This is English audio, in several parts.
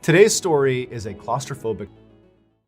Today's story is a claustrophobic.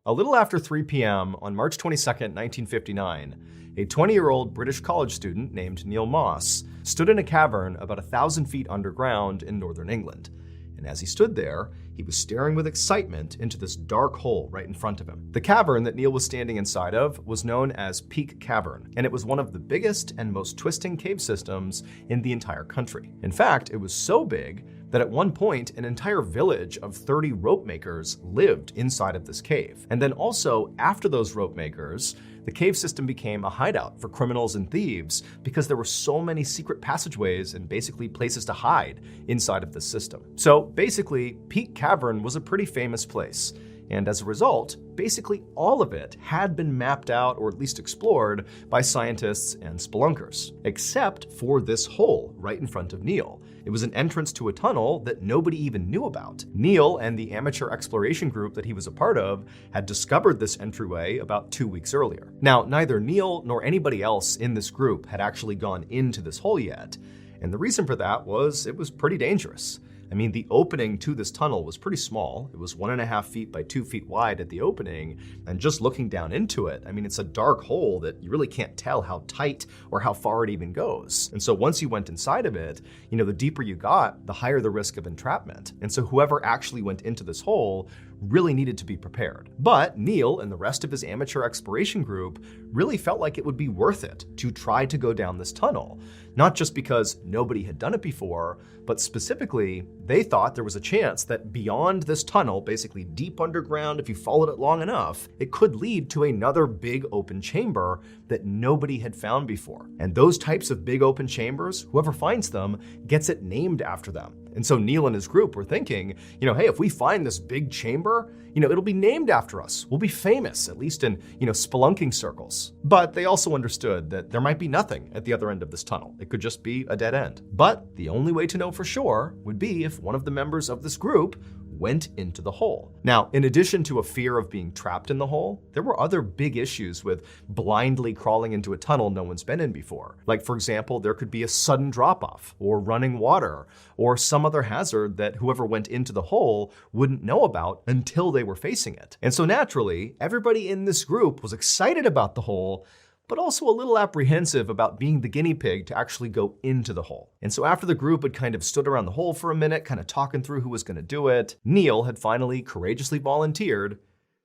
A little after 3 p.m. on March 22nd, 1959, a 20-year-old British college student named Neil Moss stood in a cavern about 1,000 feet underground in northern England. And as he stood there, he was staring with excitement into this dark hole right in front of him. The cavern that Neil was standing inside of was known as Peak Cavern, and it was one of the biggest and most twisting cave systems in the entire country. In fact, it was so big that at one point, an entire village of 30 rope makers lived inside of this cave. And then also, after those rope makers, the cave system became a hideout for criminals and thieves because there were so many secret passageways and basically places to hide inside of the system. So basically, Peak Cavern was a pretty famous place. And as a result, basically all of it had been mapped out or at least explored by scientists and spelunkers, except for this hole right in front of Neil. It was an entrance to a tunnel that nobody even knew about. Neil and the amateur exploration group that he was a part of had discovered this entryway about 2 weeks earlier. Now, neither Neil nor anybody else in this group had actually gone into this hole yet, and the reason for that was it was pretty dangerous. I mean, the opening to this tunnel was pretty small. It was 1.5 feet by 2 feet wide at the opening. And just looking down into it, I mean, it's a dark hole that you really can't tell how tight or how far it even goes. And so once you went inside of it, the deeper you got, the higher the risk of entrapment. And so whoever actually went into this hole really needed to be prepared. But Neil and the rest of his amateur exploration group really felt like it would be worth it to try to go down this tunnel. Not just because nobody had done it before, but specifically, they thought there was a chance that beyond this tunnel, basically deep underground, if you followed it long enough, it could lead to another big open chamber that nobody had found before. And those types of big open chambers, whoever finds them gets it named after them. And so Neil and his group were thinking, hey, if we find this big chamber, it'll be named after us. We'll be famous, at least in, spelunking circles. But they also understood that there might be nothing at the other end of this tunnel. It could just be a dead end. But the only way to know for sure would be if one of the members of this group went into the hole. Now, in addition to a fear of being trapped in the hole, there were other big issues with blindly crawling into a tunnel no one's been in before. Like, for example, there could be a sudden drop-off, or running water, or some other hazard that whoever went into the hole wouldn't know about until they were facing it. And so naturally, everybody in this group was excited about the hole, but also a little apprehensive about being the guinea pig to actually go into the hole. And so after the group had kind of stood around the hole for a minute, kind of talking through who was going to do it, Neil had finally courageously volunteered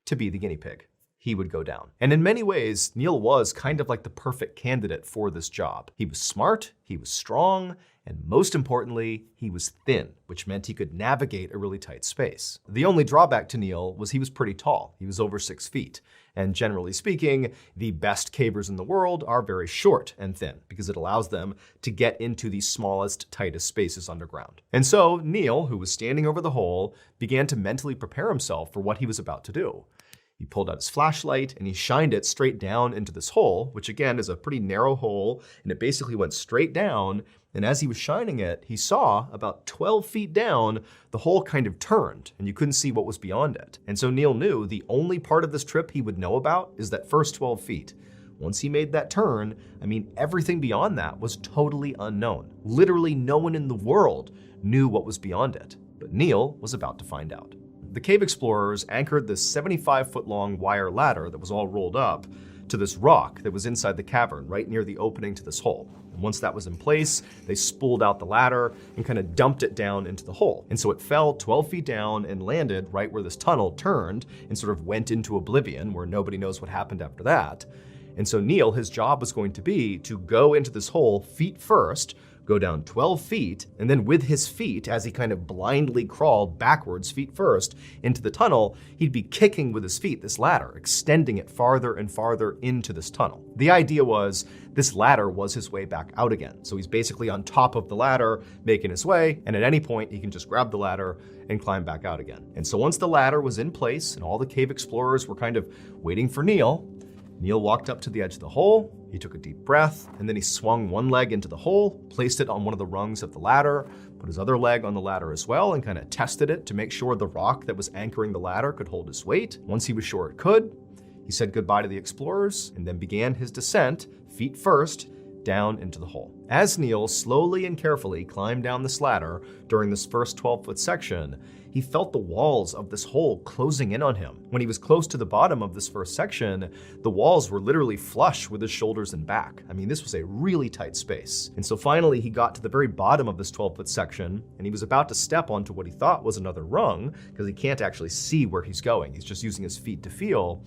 to be the guinea pig. He would go down. And in many ways, Neil was kind of like the perfect candidate for this job. He was smart, he was strong, and most importantly, he was thin, which meant he could navigate a really tight space. The only drawback to Neil was he was pretty tall. He was over 6 feet. And generally speaking, the best cavers in the world are very short and thin because it allows them to get into the smallest, tightest spaces underground. And so Neil, who was standing over the hole, began to mentally prepare himself for what he was about to do. He pulled out his flashlight and he shined it straight down into this hole, which again is a pretty narrow hole, and it basically went straight down. And as he was shining it, he saw about 12 feet down, the hole kind of turned and you couldn't see what was beyond it. And so Neil knew the only part of this trip he would know about is that first 12 feet. Once he made that turn, everything beyond that was totally unknown. Literally no one in the world knew what was beyond it. But Neil was about to find out. The cave explorers anchored this 75-foot-long wire ladder that was all rolled up to this rock that was inside the cavern, right near the opening to this hole. And once that was in place, they spooled out the ladder and kind of dumped it down into the hole. And so it fell 12 feet down and landed right where this tunnel turned and sort of went into oblivion, where nobody knows what happened after that. And so Neil, his job was going to be to go into this hole feet first, go down 12 feet, and then with his feet, as he kind of blindly crawled backwards feet first into the tunnel, he'd be kicking with his feet this ladder, extending it farther and farther into this tunnel. The idea was this ladder was his way back out again. So he's basically on top of the ladder, making his way, and at any point he can just grab the ladder and climb back out again. And so once the ladder was in place and all the cave explorers were kind of waiting for Neil walked up to the edge of the hole, he took a deep breath, and then he swung one leg into the hole, placed it on one of the rungs of the ladder, put his other leg on the ladder as well, and kind of tested it to make sure the rock that was anchoring the ladder could hold his weight. Once he was sure it could, he said goodbye to the explorers and then began his descent, feet first, down into the hole. As Neil slowly and carefully climbed down this ladder during this first 12-foot section, he felt the walls of this hole closing in on him. When he was close to the bottom of this first section, the walls were literally flush with his shoulders and back. I mean, this was a really tight space. And so finally, he got to the very bottom of this 12-foot section, and he was about to step onto what he thought was another rung, because he can't actually see where he's going. He's just using his feet to feel.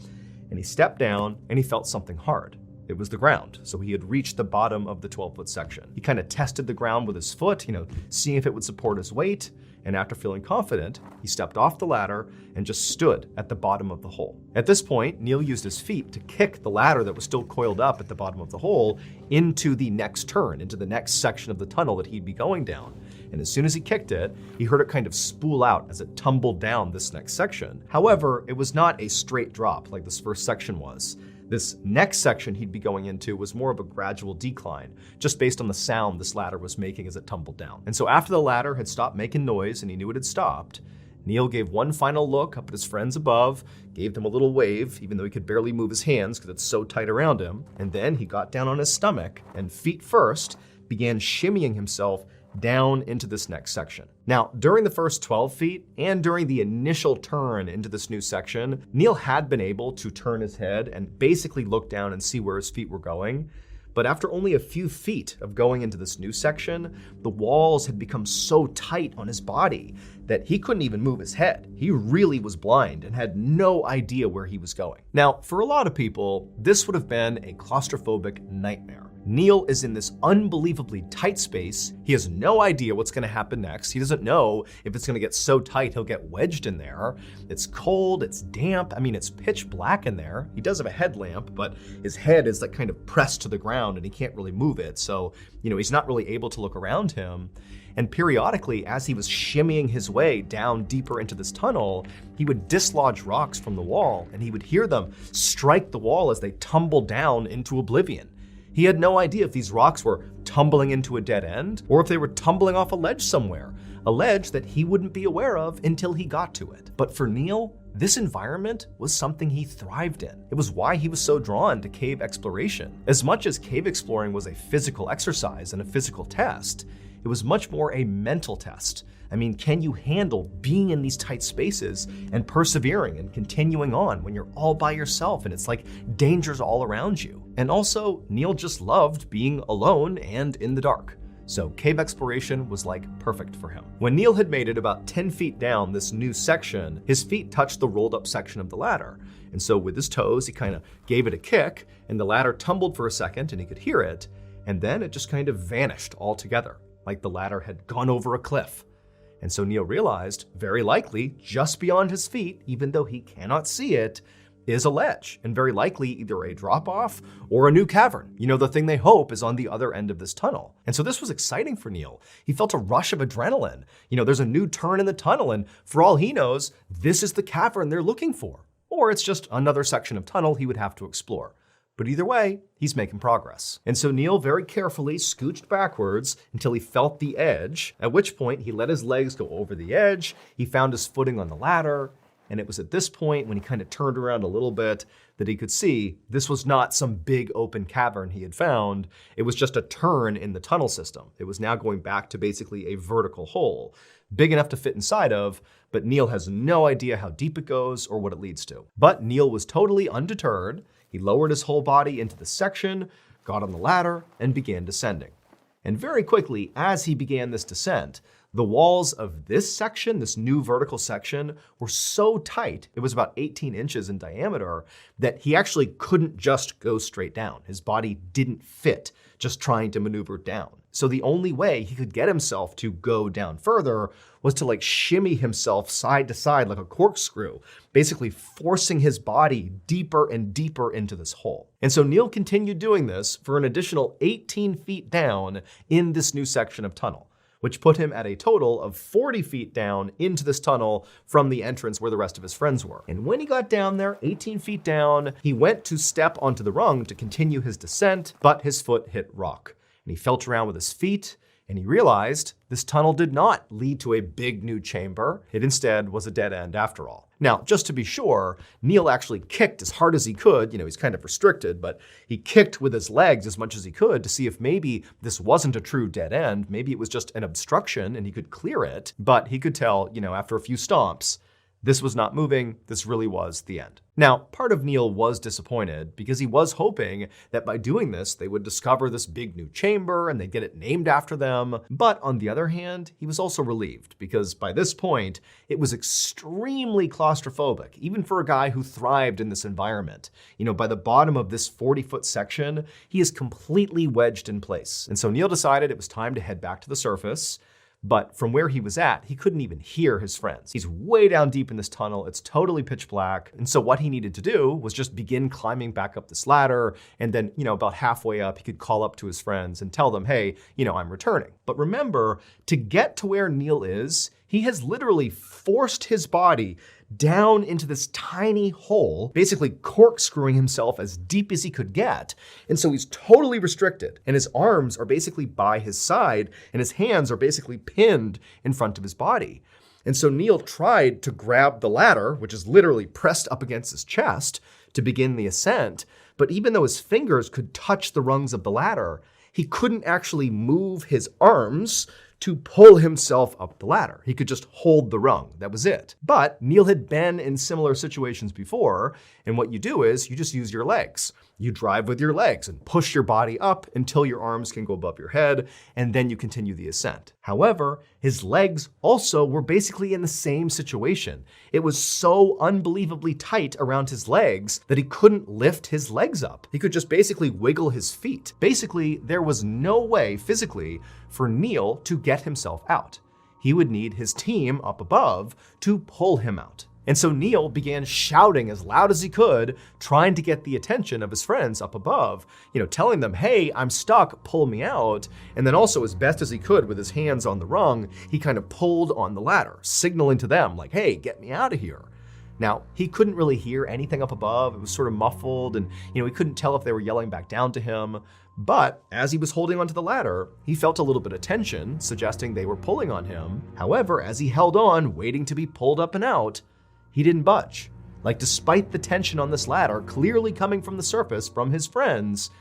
And he stepped down, and he felt something hard. It was the ground, so he had reached the bottom of the 12-foot section. He kind of tested the ground with his foot, seeing if it would support his weight. And after feeling confident, he stepped off the ladder and just stood at the bottom of the hole. At this point, Neil used his feet to kick the ladder that was still coiled up at the bottom of the hole into the next turn, into the next section of the tunnel that he'd be going down. And as soon as he kicked it, he heard it kind of spool out as it tumbled down this next section. However, it was not a straight drop like this first section was. This next section he'd be going into was more of a gradual decline, just based on the sound this ladder was making as it tumbled down. And so after the ladder had stopped making noise and he knew it had stopped, Neil gave one final look up at his friends above, gave them a little wave, even though he could barely move his hands because it's so tight around him. And then he got down on his stomach and, feet first, began shimmying himself down into this next section. Now, during the first 12 feet and during the initial turn into this new section, Neil had been able to turn his head and basically look down and see where his feet were going. But after only a few feet of going into this new section, the walls had become so tight on his body that he couldn't even move his head. He really was blind and had no idea where he was going. Now, for a lot of people, this would have been a claustrophobic nightmare. Neil is in this unbelievably tight space. He has no idea what's going to happen next. He doesn't know if it's going to get so tight he'll get wedged in there. It's cold, it's damp. I mean, it's pitch black in there. He does have a headlamp, but his head is like kind of pressed to the ground and he can't really move it. So, he's not really able to look around him. And periodically, as he was shimmying his way down deeper into this tunnel, he would dislodge rocks from the wall and he would hear them strike the wall as they tumbled down into oblivion. He had no idea if these rocks were tumbling into a dead end or if they were tumbling off a ledge somewhere, a ledge that he wouldn't be aware of until he got to it. But for Neil, this environment was something he thrived in. It was why he was so drawn to cave exploration. As much as cave exploring was a physical exercise and a physical test, it was much more a mental test. I mean, can you handle being in these tight spaces and persevering and continuing on when you're all by yourself and it's like dangers all around you? And also, Neil just loved being alone and in the dark. So cave exploration was like perfect for him. When Neil had made it about 10 feet down this new section, his feet touched the rolled up section of the ladder. And so with his toes, he kind of gave it a kick and the ladder tumbled for a second and he could hear it. And then it just kind of vanished altogether, like the ladder had gone over a cliff. And so Neil realized, very likely, just beyond his feet, even though he cannot see it, is a ledge, and very likely either a drop-off or a new cavern. The thing they hope is on the other end of this tunnel. And so this was exciting for Neil. He felt a rush of adrenaline. There's a new turn in the tunnel, and for all he knows, this is the cavern they're looking for. Or it's just another section of tunnel he would have to explore. But either way, he's making progress. And so Neil very carefully scooched backwards until he felt the edge, at which point he let his legs go over the edge, he found his footing on the ladder, and it was at this point when he kind of turned around a little bit that he could see this was not some big open cavern he had found, it was just a turn in the tunnel system. It was now going back to basically a vertical hole, big enough to fit inside of, but Neil has no idea how deep it goes or what it leads to. But Neil was totally undeterred. He lowered his whole body into the section, got on the ladder, and began descending. And very quickly, as he began this descent, the walls of this section, this new vertical section, were so tight, it was about 18 inches in diameter, that he actually couldn't just go straight down. His body didn't fit just trying to maneuver down. So the only way he could get himself to go down further was to shimmy himself side to side like a corkscrew, basically forcing his body deeper and deeper into this hole. And so Neil continued doing this for an additional 18 feet down in this new section of tunnel, which put him at a total of 40 feet down into this tunnel from the entrance where the rest of his friends were. And when he got down there, 18 feet down, he went to step onto the rung to continue his descent, but his foot hit rock. And he felt around with his feet, And he realized this tunnel did not lead to a big new chamber. It instead was a dead end after all. Now, just to be sure, Neil actually kicked as hard as he could. He's kind of restricted, but he kicked with his legs as much as he could to see if maybe this wasn't a true dead end. Maybe it was just an obstruction and he could clear it. But he could tell, after a few stomps, this was not moving. This really was the end. Now, part of Neil was disappointed because he was hoping that by doing this, they would discover this big new chamber and they'd get it named after them. But on the other hand, he was also relieved because by this point, it was extremely claustrophobic, even for a guy who thrived in this environment. By the bottom of this 40-foot section, he is completely wedged in place. And so Neil decided it was time to head back to the surface. But from where he was at, he couldn't even hear his friends. He's way down deep in this tunnel. It's totally pitch black. And so what he needed to do was just begin climbing back up this ladder. And then, about halfway up, he could call up to his friends and tell them, hey, I'm returning. But remember, to get to where Neil is, he has literally forced his body down into this tiny hole, basically corkscrewing himself as deep as he could get. And so he's totally restricted, and his arms are basically by his side, and his hands are basically pinned in front of his body. And so Neil tried to grab the ladder, which is literally pressed up against his chest, to begin the ascent. But even though his fingers could touch the rungs of the ladder, he couldn't actually move his arms to pull himself up the ladder. He could just hold the rung. That was it. But Neil had been in similar situations before, and what you do is you just use your legs. You drive with your legs and push your body up until your arms can go above your head, and then you continue the ascent. However, his legs also were basically in the same situation. It was so unbelievably tight around his legs that he couldn't lift his legs up. He could just basically wiggle his feet. Basically, there was no way physically for Neil to get himself out. He would need his team up above to pull him out. And so Neil began shouting as loud as he could, trying to get the attention of his friends up above, telling them, hey, I'm stuck, pull me out. And then also, as best as he could with his hands on the rung, he kind of pulled on the ladder, signaling to them like, hey, get me out of here. Now, he couldn't really hear anything up above. It was sort of muffled, and he couldn't tell if they were yelling back down to him. But as he was holding onto the ladder, he felt a little bit of tension, suggesting they were pulling on him. However, as he held on, waiting to be pulled up and out, he didn't budge. Despite the tension on this ladder clearly coming from the surface from his friends,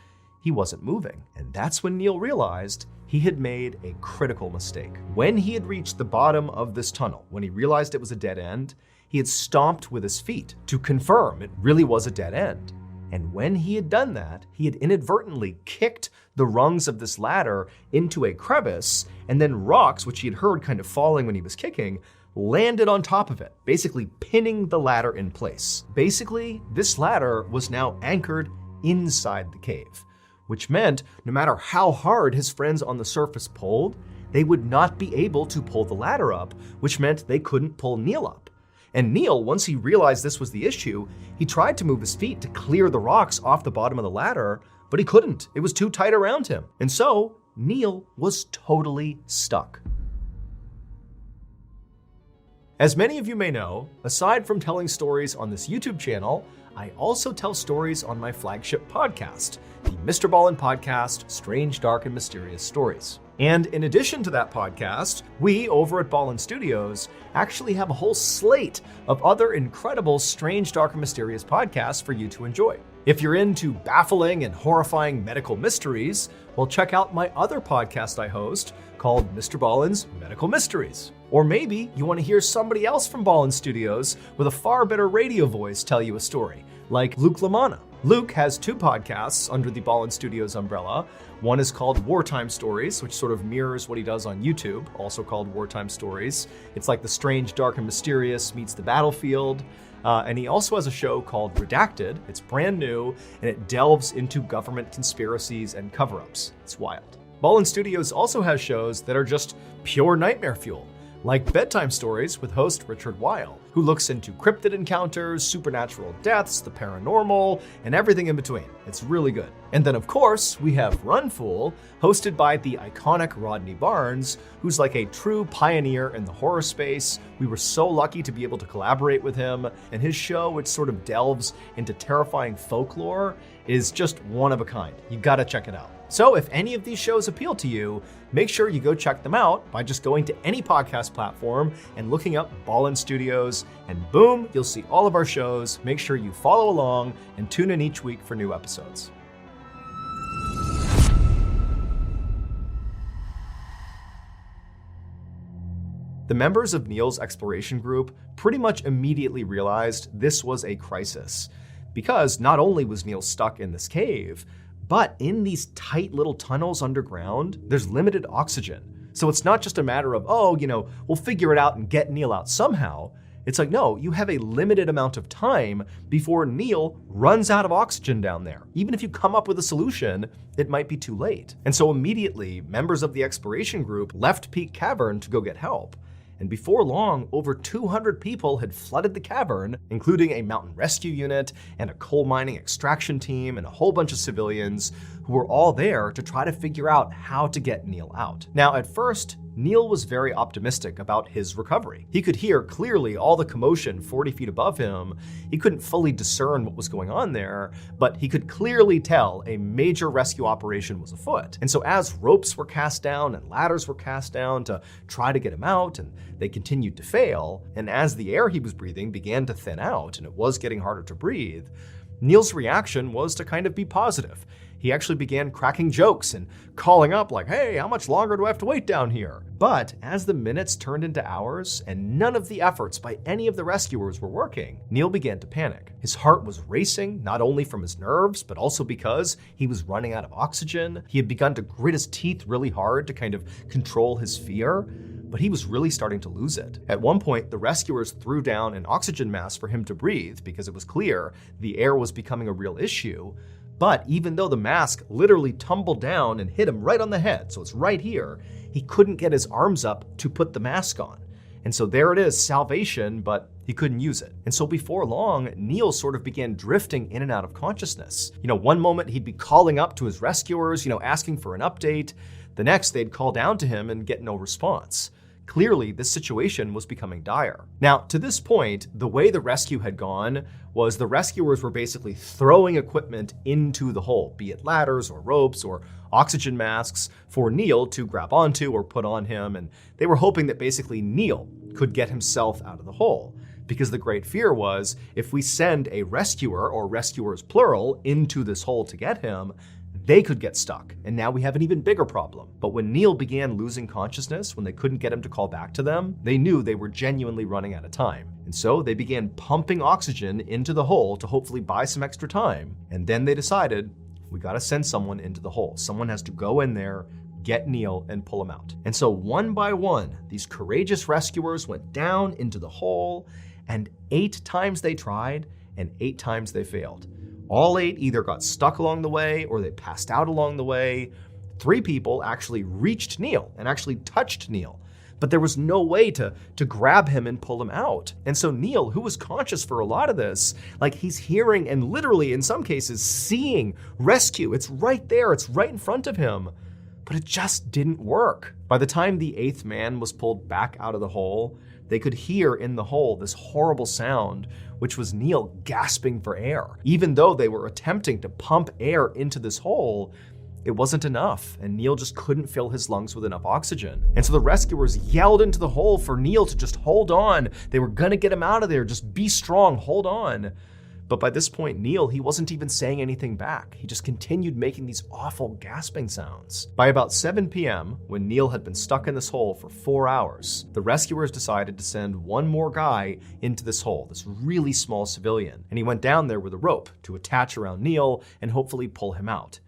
he wasn't moving. And that's when Neil realized he had made a critical mistake. When he had reached the bottom of this tunnel, when he realized it was a dead end, he had stomped with his feet to confirm it really was a dead end. And when he had done that, he had inadvertently kicked the rungs of this ladder into a crevice, and then rocks, which he had heard kind of falling when he was kicking, landed on top of it, basically pinning the ladder in place. Basically, this ladder was now anchored inside the cave, which meant no matter how hard his friends on the surface pulled, they would not be able to pull the ladder up, which meant they couldn't pull Neil up. And Neil, once he realized this was the issue, he tried to move his feet to clear the rocks off the bottom of the ladder, but he couldn't. It was too tight around him. And so Neil was totally stuck. As many of you may know, aside from telling stories on this YouTube channel, I also tell stories on my flagship podcast, the Mr. Ballin Podcast, Strange, Dark, and Mysterious Stories. And in addition to that podcast, we over at Ballin Studios actually have a whole slate of other incredible strange, dark, and mysterious podcasts for you to enjoy. If you're into baffling and horrifying medical mysteries, well, check out my other podcast I host called Mr. Ballin's Medical Mysteries. Or maybe you want to hear somebody else from Ballin Studios with a far better radio voice tell you a story, like Luke LaManna. Luke has two podcasts under the Ballin Studios umbrella. One is called Wartime Stories, which sort of mirrors what he does on YouTube, also called Wartime Stories. It's like the strange, dark, and mysterious meets the battlefield. And he also has a show called Redacted. It's brand new, and it delves into government conspiracies and cover-ups. It's wild. Ballin Studios also has shows that are just pure nightmare fuel, like Bedtime Stories with host Richard Weil. who looks into cryptid encounters, supernatural deaths, the paranormal, and everything in between. It's really good. And then, of course, we have Run Fool, hosted by the iconic Rodney Barnes, who's like a true pioneer in the horror space. We were so lucky to be able to collaborate with him, and his show, which sort of delves into terrifying folklore, is just one of a kind. You gotta check it out. So if any of these shows appeal to you, make sure you go check them out by just going to any podcast platform and looking up Ballin Studios, and boom, you'll see all of our shows. Make sure you follow along and tune in each week for new episodes. The members of Neil's exploration group pretty much immediately realized this was a crisis, because not only was Neil stuck in this cave, but in these tight little tunnels underground, there's limited oxygen. So it's not just a matter of, we'll figure it out and get Neil out somehow. It's like, no, you have a limited amount of time before Neil runs out of oxygen down there. Even if you come up with a solution, it might be too late. And so immediately, members of the exploration group left Peak Cavern to go get help. And before long, over 200 people had flooded the cavern, including a mountain rescue unit and a coal mining extraction team and a whole bunch of civilians who were all there to try to figure out how to get Neil out. Now, at first, Neil was very optimistic about his recovery. He could hear clearly all the commotion 40 feet above him. He couldn't fully discern what was going on there, but he could clearly tell a major rescue operation was afoot. And so as ropes were cast down and ladders were cast down to try to get him out, and they continued to fail, and as the air he was breathing began to thin out and it was getting harder to breathe, Neil's reaction was to kind of be positive. He actually began cracking jokes and calling up like, hey, how much longer do I have to wait down here? But as the minutes turned into hours and none of the efforts by any of the rescuers were working, Neil began to panic. His heart was racing, not only from his nerves, but also because he was running out of oxygen. He had begun to grit his teeth really hard to kind of control his fear, but he was really starting to lose it. At one point, the rescuers threw down an oxygen mask for him to breathe because it was clear the air was becoming a real issue. But even though the mask literally tumbled down and hit him right on the head, so it's right here, he couldn't get his arms up to put the mask on. And so there it is, salvation, but he couldn't use it. And so before long, Neil sort of began drifting in and out of consciousness. One moment he'd be calling up to his rescuers, asking for an update. The next, they'd call down to him and get no response. Clearly, this situation was becoming dire. Now, to this point, the way the rescue had gone was the rescuers were basically throwing equipment into the hole, be it ladders or ropes or oxygen masks for Neil to grab onto or put on him, and they were hoping that basically Neil could get himself out of the hole. Because the great fear was, if we send a rescuer, or rescuers plural, into this hole to get him, they could get stuck, and now we have an even bigger problem. But when Neil began losing consciousness, when they couldn't get him to call back to them, they knew they were genuinely running out of time. And so they began pumping oxygen into the hole to hopefully buy some extra time. And then they decided, we gotta send someone into the hole. Someone has to go in there, get Neil, and pull him out. And so one by one, these courageous rescuers went down into the hole, and 8 times they tried, and 8 times they failed. All 8 either got stuck along the way or they passed out along the way. 3 people actually reached Neil and actually touched Neil, but there was no way to grab him and pull him out. And so Neil, who was conscious for a lot of this, he's hearing and literally in some cases seeing rescue. It's right there, it's right in front of him, but it just didn't work. By the time the 8th man was pulled back out of the hole, they could hear in the hole this horrible sound, which was Neil gasping for air. Even though they were attempting to pump air into this hole, it wasn't enough, and Neil just couldn't fill his lungs with enough oxygen. And so the rescuers yelled into the hole for Neil to just hold on. They were gonna get him out of there, just be strong, hold on. But by this point, Neil, he wasn't even saying anything back. He just continued making these awful gasping sounds. By about 7 p.m., when Neil had been stuck in this hole for 4 hours, the rescuers decided to send one more guy into this hole, this really small civilian. And he went down there with a rope to attach around Neil and hopefully pull him out.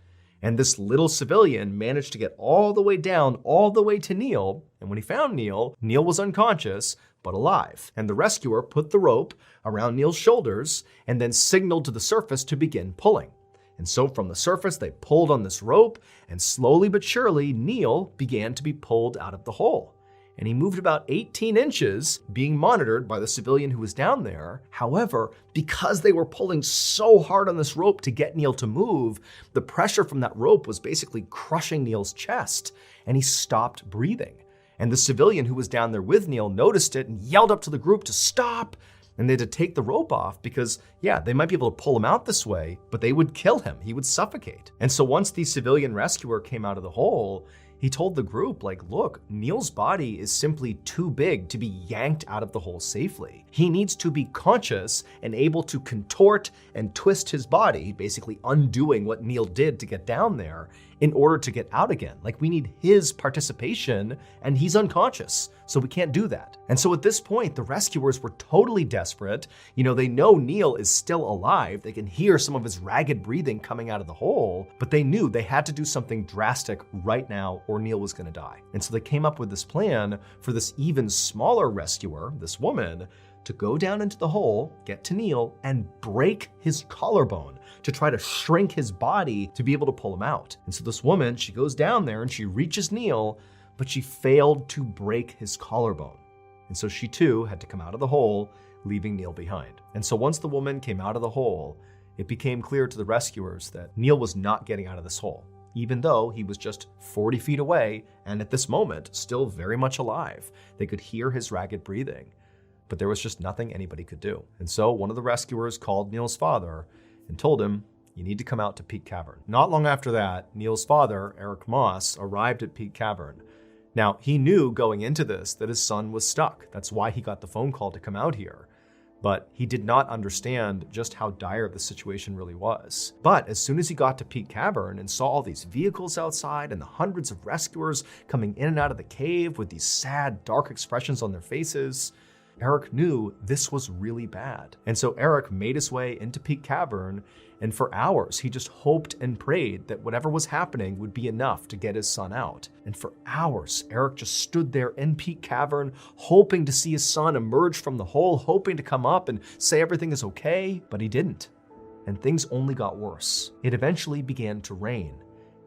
And this little civilian managed to get all the way down, all the way to Neil. And when he found Neil, Neil was unconscious, but alive. And the rescuer put the rope around Neil's shoulders and then signaled to the surface to begin pulling. And so from the surface, they pulled on this rope, and slowly but surely, Neil began to be pulled out of the hole. and he moved about 18 inches, being monitored by the civilian who was down there. However, because they were pulling so hard on this rope to get Neil to move, the pressure from that rope was basically crushing Neil's chest, and he stopped breathing. And the civilian who was down there with Neil noticed it and yelled up to the group to stop. And they had to take the rope off because, yeah, they might be able to pull him out this way, but they would kill him. He would suffocate. And so once the civilian rescuer came out of the hole, he told the group, like, look, Neil's body is simply too big to be yanked out of the hole safely. He needs to be conscious and able to contort and twist his body, basically undoing what Neil did to get down there in order to get out again. Like, we need his participation, and he's unconscious, so we can't do that. And so at this point, the rescuers were totally desperate. You know, they know Neil is still alive. They can hear some of his ragged breathing coming out of the hole, but they knew they had to do something drastic right now or Neil was gonna die. And so they came up with this plan for this even smaller rescuer, this woman, to go down into the hole, get to Neil, and break his collarbone to try to shrink his body to be able to pull him out. And so this woman, she goes down there and she reaches Neil, but she failed to break his collarbone. And so she too had to come out of the hole, leaving Neil behind. And so once the woman came out of the hole, it became clear to the rescuers that Neil was not getting out of this hole, even though he was just 40 feet away and at this moment still very much alive. They could hear his ragged breathing, but there was just nothing anybody could do. And so one of the rescuers called Neil's father and told him, you need to come out to Peak Cavern. Not long after that, Neil's father, Eric Moss, arrived at Peak Cavern. Now, he knew going into this that his son was stuck. That's why he got the phone call to come out here. But he did not understand just how dire the situation really was. But as soon as he got to Peak Cavern and saw all these vehicles outside and the hundreds of rescuers coming in and out of the cave with these sad, dark expressions on their faces, Eric knew this was really bad. And so Eric made his way into Peak Cavern, and for hours he just hoped and prayed that whatever was happening would be enough to get his son out. And for hours, Eric just stood there in Peak Cavern, hoping to see his son emerge from the hole, hoping to come up and say everything is okay, but he didn't. And things only got worse. It eventually began to rain,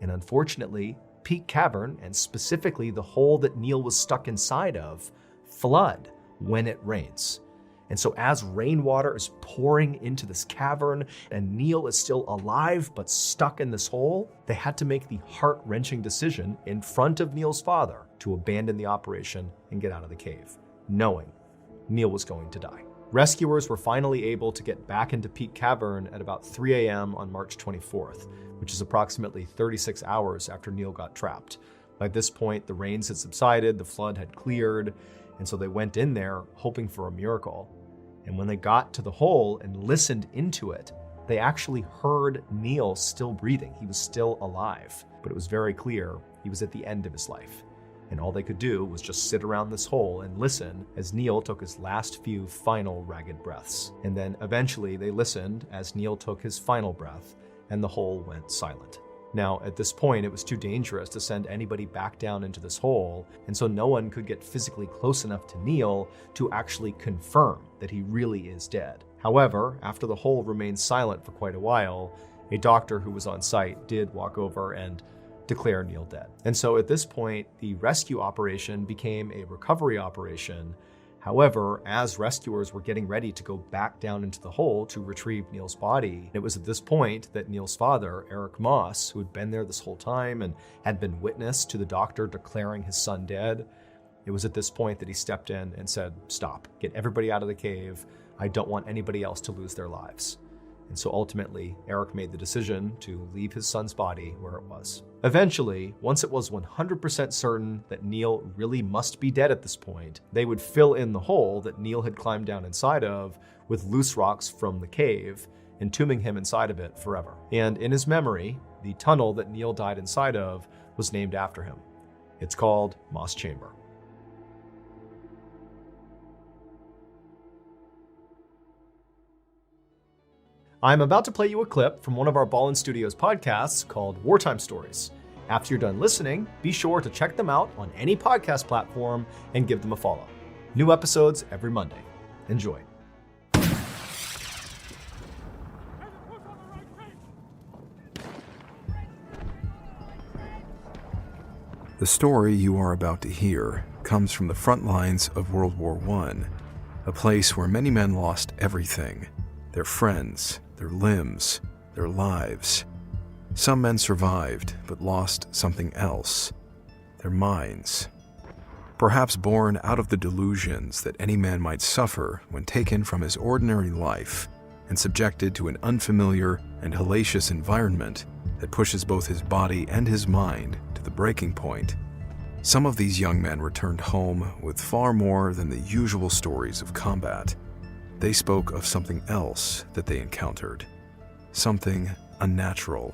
and unfortunately, Peak Cavern, and specifically the hole that Neil was stuck inside of, flood when it rains. And so as rainwater is pouring into this cavern and Neil is still alive but stuck in this hole, they had to make the heart-wrenching decision in front of Neil's father to abandon the operation and get out of the cave, knowing Neil was going to die. Rescuers were finally able to get back into Peak Cavern at about 3 a.m. on March 24th, which is approximately 36 hours after Neil got trapped. By this point, the rains had subsided, the flood had cleared, and so they went in there hoping for a miracle. And when they got to the hole and listened into it, they actually heard Neil still breathing. He was still alive, but it was very clear he was at the end of his life. And all they could do was just sit around this hole and listen as Neil took his last few final ragged breaths. And then eventually they listened as Neil took his final breath and the hole went silent. Now, at this point, it was too dangerous to send anybody back down into this hole, and so no one could get physically close enough to Neil to actually confirm that he really is dead. However, after the hole remained silent for quite a while, a doctor who was on site did walk over and declare Neil dead. And so at this point, the rescue operation became a recovery operation. However, as rescuers were getting ready to go back down into the hole to retrieve Neil's body, it was at this point that Neil's father, Eric Moss, who had been there this whole time and had been witness to the doctor declaring his son dead, it was at this point that he stepped in and said, "Stop, get everybody out of the cave. I don't want anybody else to lose their lives." And so ultimately, Eric made the decision to leave his son's body where it was. Eventually, once it was 100% certain that Neil really must be dead at this point, they would fill in the hole that Neil had climbed down inside of with loose rocks from the cave, entombing him inside of it forever. And in his memory, the tunnel that Neil died inside of was named after him. It's called Moss Chamber. I'm about to play you a clip from one of our Ballin Studios podcasts called Wartime Stories. After you're done listening, be sure to check them out on any podcast platform and give them a follow. New episodes every Monday. Enjoy. The story you are about to hear comes from the front lines of World War I, a place where many men lost everything: their friends, their limbs, their lives. Some men survived, but lost something else: their minds. Perhaps born out of the delusions that any man might suffer when taken from his ordinary life and subjected to an unfamiliar and hellacious environment that pushes both his body and his mind to the breaking point. Some of these young men returned home with far more than the usual stories of combat. They spoke of something else that they encountered, something unnatural,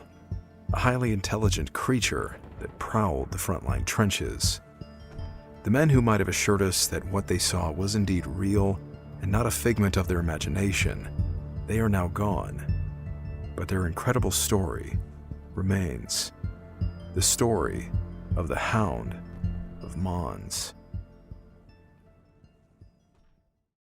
a highly intelligent creature that prowled the frontline trenches. The men who might have assured us that what they saw was indeed real and not a figment of their imagination, they are now gone. But their incredible story remains. The story of the Hound of Mons.